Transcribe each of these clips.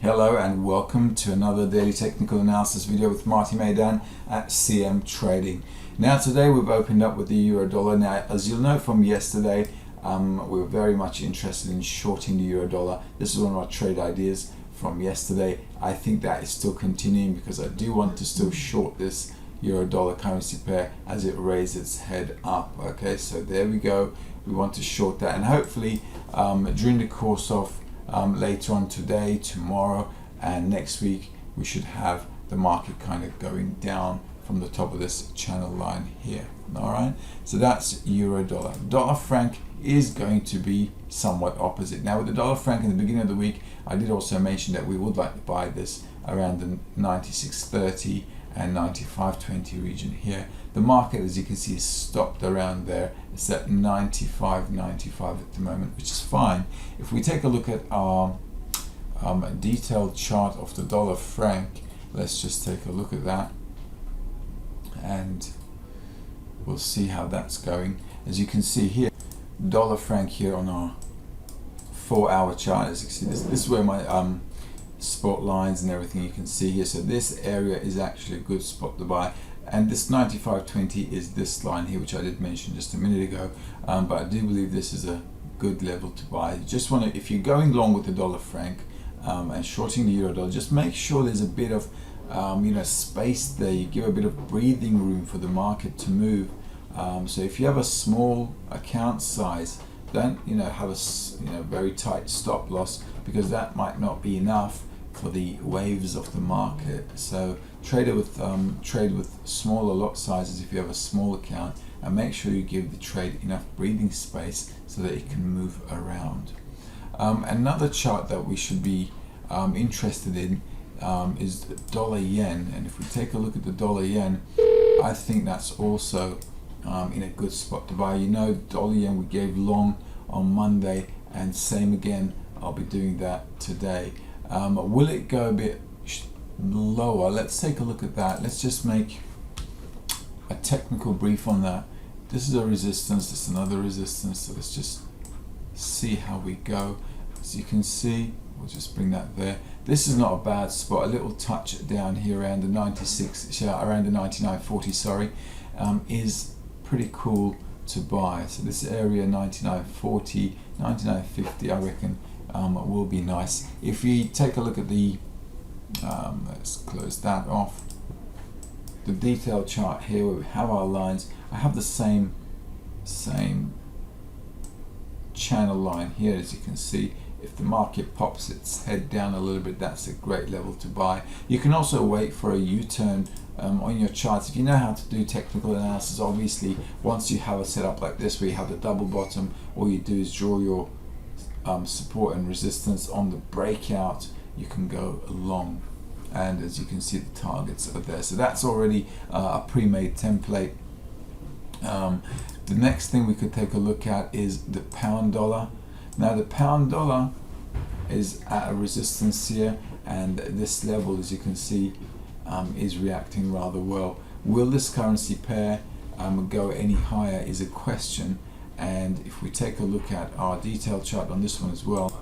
Hello and welcome to another daily technical analysis video with Marty Meydan at CM Trading. Now today we've opened up with the euro dollar. Now as you'll know from yesterday, we were very much interested in shorting the euro dollar. This is one of our trade ideas from yesterday. I think that is still continuing because I do want to still short this euro dollar currency pair as it raises its head up. Okay, so there we go. We want to short that, and hopefully during the course of later on today, tomorrow and next week, we should have the market kind of going down from the top of this channel line here. All right, so that's euro dollar. Dollar franc is going to be somewhat opposite. Now with the dollar franc in the beginning of the week, I did also mention that we would like to buy this around the 96.30 and 95.20 region here. The market, as you can see, is stopped around there. It's at 95.95 at the moment, which is fine. If we take a look at our detailed chart of the dollar franc, let's just take a look at that and we'll see how that's going. As you can see here, dollar franc here on our 4-hour chart, as you can see, this is where my spot lines and everything you can see here. So this area is actually a good spot to buy, and this 95.20 is this line here, which I did mention just a minute ago, but I do believe this is a good level to buy. You just want to, if you're going long with the dollar franc and shorting the euro dollar, just make sure there's a bit of space there. You give a bit of breathing room for the market to move. So if you have a small account size, don't have a very tight stop loss, because that might not be enough for the waves of the market. So trade with smaller lot sizes if you have a small account, and make sure you give the trade enough breathing space so that it can move around. Another chart that we should be interested in is dollar yen, and if we take a look at the dollar yen, I think that's also in a good spot to buy. Dollar yen we gave long on Monday, and same again, I'll be doing that today. Will it go a bit lower? Let's take a look at that. Let's just make a technical brief on that. This is a resistance, this is another resistance, so let's just see how we go. As you can see, we'll just bring that there. This is not a bad spot. A little touch down here around the 96, around the 99.40, sorry, is pretty cool to buy. So this area 99.40, 99.50, I reckon will be nice. If we take a look at the let's close that off, the detailed chart here where we have our lines, I have the same channel line here. As you can see, if the market pops its head down a little bit, that's a great level to buy. You can also wait for a U-turn on your charts. If you know how to do technical analysis, obviously once you have a setup like this where you have the double bottom, all you do is draw your support and resistance on the breakout, you can go long, and as you can see, the targets are there. So that's already a pre-made template. The next thing we could take a look at is the pound dollar. Now the pound dollar is at a resistance here, and this level, as you can see, is reacting rather well. Will this currency pair go any higher is a question. And if we take a look at our detailed chart on this one as well,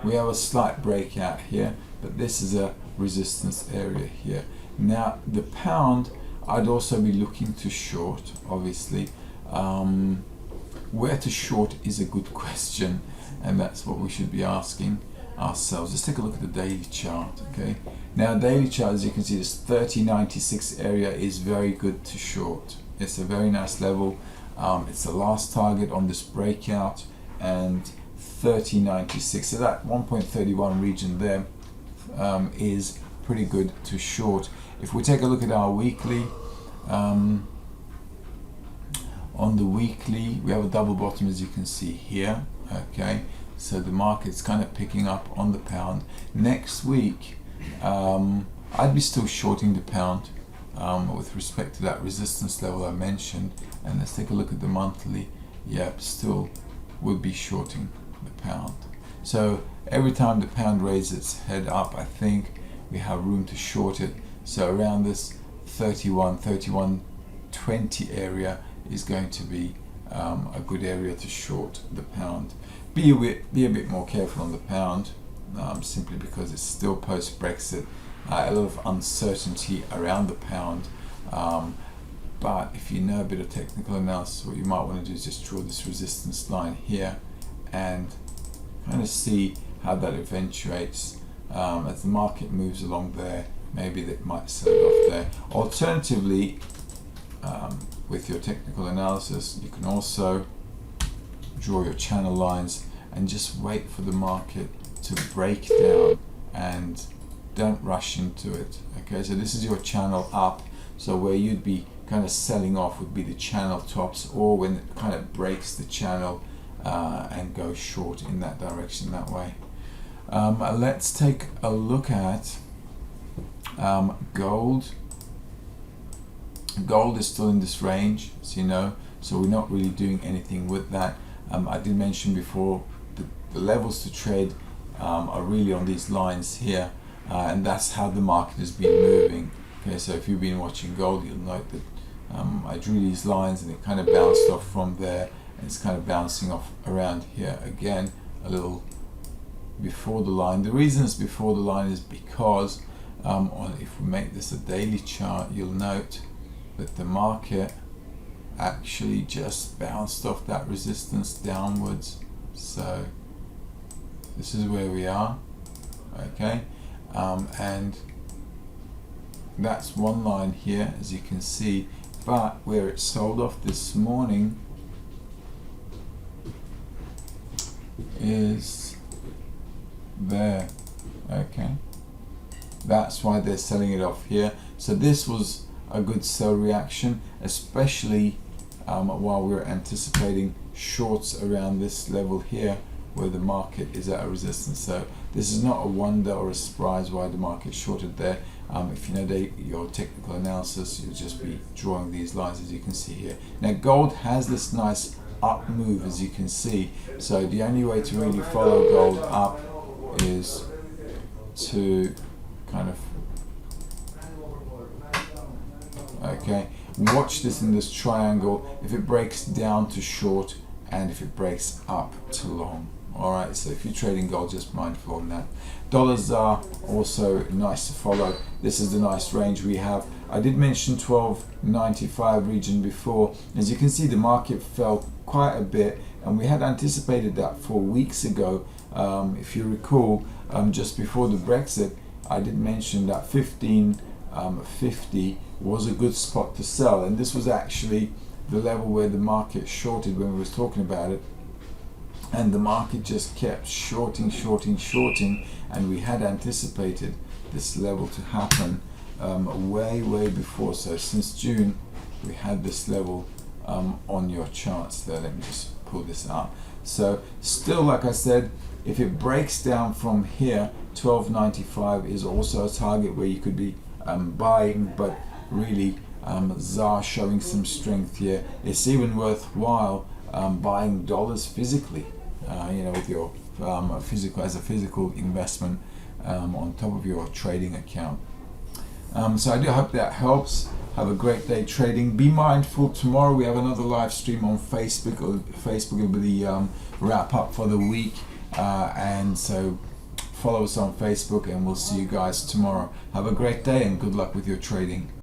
we have a slight breakout here, but this is a resistance area here. Now the pound, I'd also be looking to short, obviously. Where to short is a good question, and that's what we should be asking ourselves. Let's take a look at the daily chart. Okay, now daily chart, as you can see, this 30.96 area is very good to short. It's a very nice level. It's the last target on this breakout, and 30.96, so that 1.31 region there is pretty good to short. If we take a look at our weekly, on the weekly we have a double bottom, as you can see here. Okay, so the market's kind of picking up on the pound. Next week I'd be still shorting the pound with respect to that resistance level I mentioned. And let's take a look at the monthly. Yep, still would be shorting the pound. So every time the pound raises its head up, I think we have room to short it. So around this 31.20 area is going to be a good area to short the pound. Be a bit more careful on the pound. simply because it's still post-Brexit, a lot of uncertainty around the pound. But if you know a bit of technical analysis, what you might want to do is just draw this resistance line here and kind of see how that eventuates as the market moves along there. Maybe that might sell it off there. Alternatively, with your technical analysis, you can also draw your channel lines and just wait for the market to break down and don't rush into it. Okay, so this is your channel up. So where you'd be kind of selling off would be the channel tops, or when it kind of breaks the channel and goes short in that direction that way. Let's take a look at gold. Gold is still in this range, as you know, so we're not really doing anything with that. I did mention before the levels to trade are really on these lines here, and that's how the market has been moving. Okay, so if you've been watching gold, you'll note that I drew these lines and it kind of bounced off from there, and it's kind of bouncing off around here again a little before the line. The reason it's before the line is because if we make this a daily chart, you'll note that the market actually just bounced off that resistance downwards. So this is where we are, okay, and that's one line here, as you can see, but where it sold off this morning is there. Okay, that's why they're selling it off here. So this was a good sell reaction, especially while we're anticipating shorts around this level here where the market is at a resistance. So this is not a wonder or a surprise why the market shorted there. If you know your technical analysis, you'll just be drawing these lines, as you can see here. Now gold has this nice up move, as you can see, so the only way to really follow gold up is to kind of watch this in this triangle. If it breaks down to short and if it breaks up to long. Alright, so if you're trading gold, just mindful on that. Dollars are also nice to follow. This is the nice range we have. I did mention 12.95 region before. As you can see, the market fell quite a bit, and we had anticipated that 4 weeks ago. If you recall, just before the Brexit, I did mention that 15.50 was a good spot to sell, and this was actually the level where the market shorted when we was talking about it, and the market just kept shorting, and we had anticipated this level to happen way before. So since June we had this level on your charts there. Let me just pull this up. So still, like I said, if it breaks down from here, 12.95 is also a target where you could be buying, but really ZAR showing some strength here. It's even worthwhile buying dollars physically, with your physical investment on top of your trading account. So I do hope that helps. Have a great day trading. Be mindful, tomorrow we have another live stream on Facebook. Facebook will be the wrap up for the week, and so follow us on Facebook, and we'll see you guys tomorrow. Have a great day and good luck with your trading.